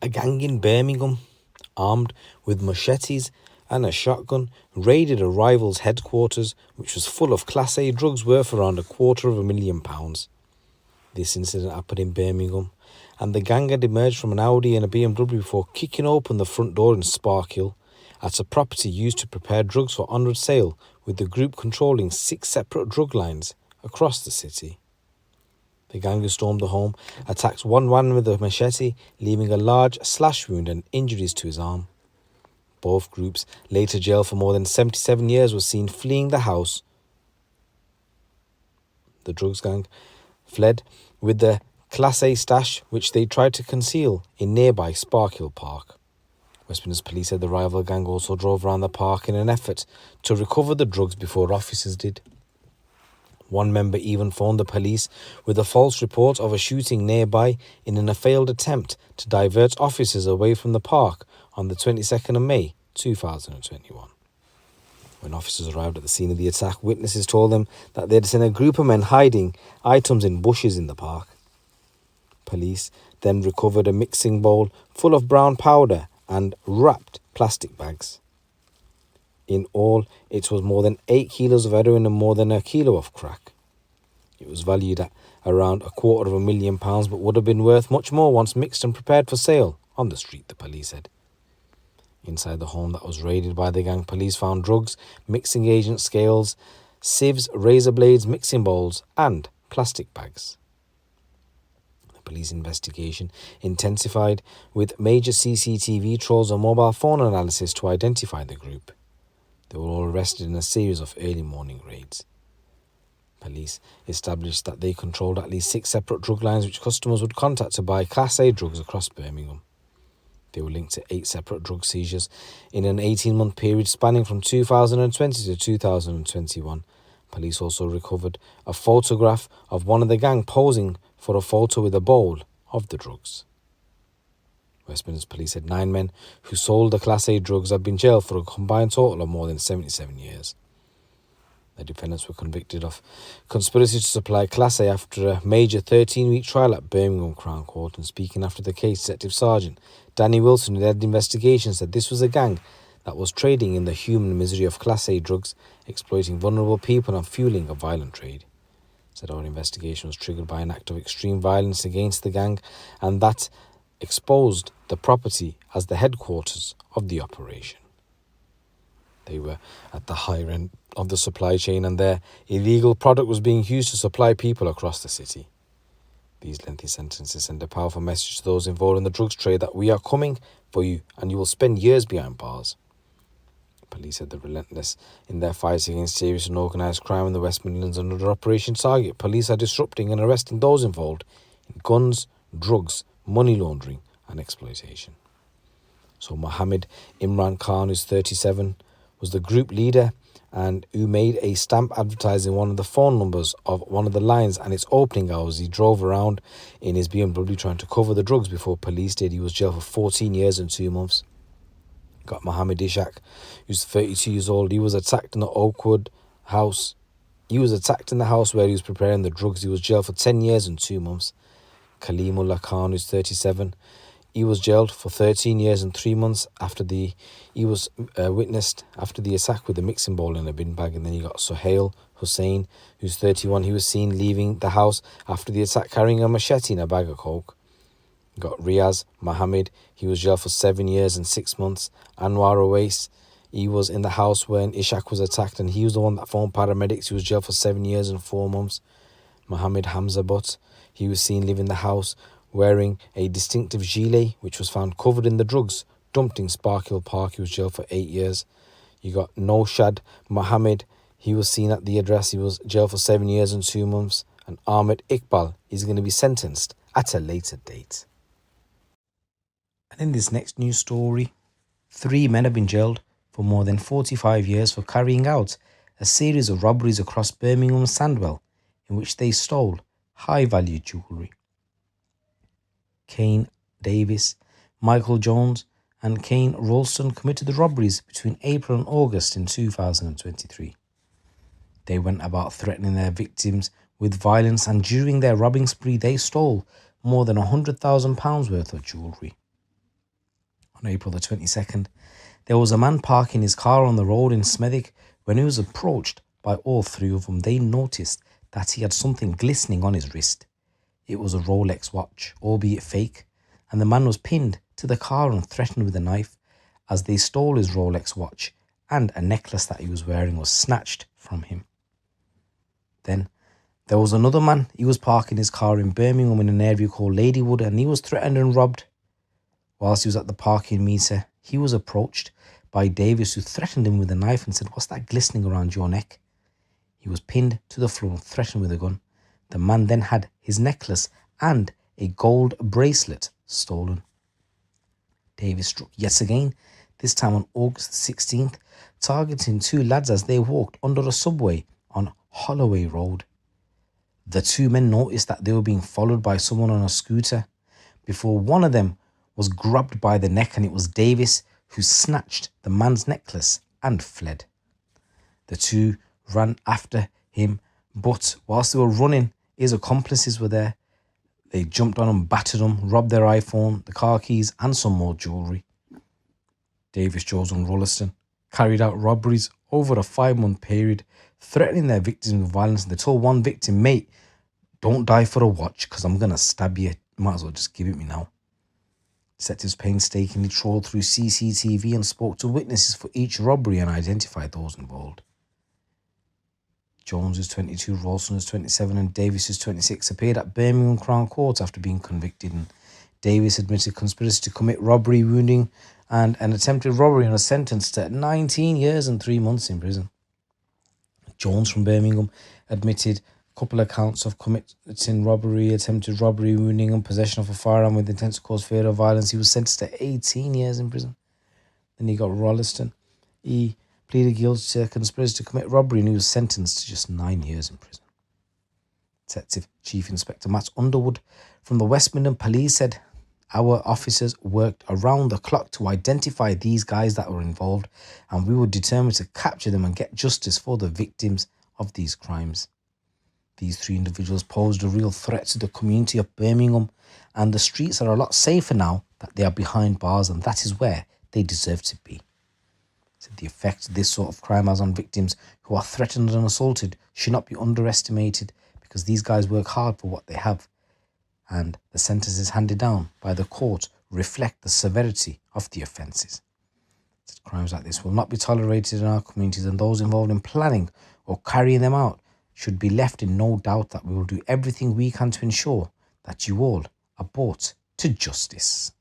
A gang in Birmingham, armed with machetes and a shotgun, raided a rival's headquarters, which was full of Class A drugs worth around £250,000. This incident happened in Birmingham, and the gang had emerged from an Audi and a BMW before kicking open the front door in Sparkhill, at a property used to prepare drugs for onward sale, with the group controlling 6 separate drug lines across the city. The gang who stormed the home attacked one man with a machete, leaving a large slash wound and injuries to his arm. Both groups, later jailed for more than 77 years, were seen fleeing the house. The drugs gang fled with the Class A stash, which they tried to conceal in nearby Sparkhill Park. Westminster police said the rival gang also drove around the park in an effort to recover the drugs before officers did. One member even phoned the police with a false report of a shooting nearby in a failed attempt to divert officers away from the park on the 22nd of May 2021. When officers arrived at the scene of the attack, witnesses told them that they had seen a group of men hiding items in bushes in the park. Police then recovered a mixing bowl full of brown powder and wrapped plastic bags. In all, it was more than 8 kilos of heroin and more than a kilo of crack. It was valued at around £250,000, but would have been worth much more once mixed and prepared for sale on the street, the police said. Inside the home that was raided by the gang, police found drugs, mixing agents, scales, sieves, razor blades, mixing bowls and plastic bags. The police investigation intensified with major CCTV trawls and mobile phone analysis to identify the group. They were all arrested in a series of early morning raids. Police established that they controlled at least 6 separate drug lines which customers would contact to buy Class A drugs across Birmingham. They were linked to 8 separate drug seizures in an 18-month period spanning from 2020 to 2021. Police also recovered a photograph of one of the gang posing for a photo with a bowl of the drugs. Westminster police said 9 men who sold the Class A drugs had been jailed for a combined total of more than 77 years. The defendants were convicted of conspiracy to supply Class A after a major 13-week trial at Birmingham Crown Court, and speaking after the case, Detective Sergeant Danny Wilson, who led the investigation, said this was a gang that was trading in the human misery of Class A drugs, exploiting vulnerable people and fueling a violent trade. Said our investigation was triggered by an act of extreme violence against the gang, and that exposed the property as the headquarters of the operation. They were at the higher end of the supply chain, and their illegal product was being used to supply people across the city. These lengthy sentences send a powerful message to those involved in the drugs trade that we are coming for you and you will spend years behind bars. Police said they're relentless in their fights against serious and organised crime in the West Midlands, and under Operation Target, police are disrupting and arresting those involved in guns, drugs, money laundering and exploitation. So Mohammed Imran Khan, who's 37, was the group leader and who made a stamp advertising one of the phone numbers of one of the lines and its opening hours. He drove around in his BMW trying to cover the drugs before police did. He was jailed for 14 years and 2 months. Got Mohammed Ishaq, who's 32 years old. He was attacked in the Oakwood house. He was attacked in the house where he was preparing the drugs. He was jailed for 10 years and 2 months. Kaleem Khan, who's 37. He was jailed for 13 years and 3 months after he was witnessed after the attack with a mixing bowl in a bin bag. And then you got Sohail, Hussain, who's 31. He was seen leaving the house after the attack carrying a machete and a bag of coke. You got Riaz, Mohammed. He was jailed for 7 years and 6 months. Anwar Awais, he was in the house when Ishaq was attacked, and he was the one that phoned paramedics. He was jailed for 7 years and 4 months. Mohammed Hamza Butt, he was seen leaving the house wearing a distinctive gilet, which was found covered in the drugs dumped in Sparkhill Park. He was jailed for 8 years. You got Nowshad Mohammed. He was seen at the address. He was jailed for 7 years and 2 months. And Ahmed Iqbal is going to be sentenced at a later date. And in this next news story, 3 men have been jailed for more than 45 years for carrying out a series of robberies across Birmingham and Sandwell, in which they stole high-value jewellery. Kane Davis, Michael Jones and Kane Ralston committed the robberies between April and August in 2023. They went about threatening their victims with violence, and during their robbing spree they stole more than £100,000 worth of jewellery. On April the 22nd, there was a man parking his car on the road in Smethwick. When he was approached by all three of them, they noticed that he had something glistening on his wrist. It was a Rolex watch, albeit fake, and the man was pinned to the car and threatened with a knife. As they stole his Rolex watch and a necklace that he was wearing was snatched from him. Then there was another man. He was parking his car in Birmingham in an area called Ladywood, and he was threatened and robbed. Whilst he was at the parking meter, he was approached by Davis, who threatened him with a knife and said, "What's that glistening around your neck?" He was pinned to the floor and threatened with a gun. The man then had his necklace and a gold bracelet stolen. Davis struck yet again, this time on August 16th, targeting two lads as they walked under a subway on Holloway Road. The two men noticed that they were being followed by someone on a scooter before one of them was grabbed by the neck, and it was Davis who snatched the man's necklace and fled. The two ran after him, but whilst they were running, his accomplices were there. They jumped on him, battered him, robbed their iPhone, the car keys and some more jewellery. Davis, Jones and Rolliston carried out robberies over a 5-month period, threatening their victims with violence. They told one victim, "Mate, don't die for a watch because I'm going to stab you. Might as well just give it me now." Detectives painstakingly trawled through CCTV and spoke to witnesses for each robbery and identified those involved. Jones, who's 22, Ralston, who's 27, and Davis, who's 26, appeared at Birmingham Crown Court after being convicted. And Davis admitted conspiracy to commit robbery, wounding, and an attempted robbery, and was sentenced to 19 years and 3 months in prison. Jones from Birmingham admitted a couple of counts of committing robbery, attempted robbery, wounding, and possession of a firearm with intent to cause fear of violence. He was sentenced to 18 years in prison. Then you got Rolliston. He pleaded guilty to conspiracy to commit robbery, and he was sentenced to just 9 years in prison. Detective Chief Inspector Matt Underwood from the West Midland Police said, "Our officers worked around the clock to identify these guys that were involved, and we were determined to capture them and get justice for the victims of these crimes. These three individuals posed a real threat to the community of Birmingham, and the streets are a lot safer now that they are behind bars, and that is where they deserve to be." Said the effect this sort of crime has on victims who are threatened and assaulted should not be underestimated, because these guys work hard for what they have, and the sentences handed down by the court reflect the severity of the offences. Said crimes like this will not be tolerated in our communities, and those involved in planning or carrying them out should be left in no doubt that we will do everything we can to ensure that you all are brought to justice.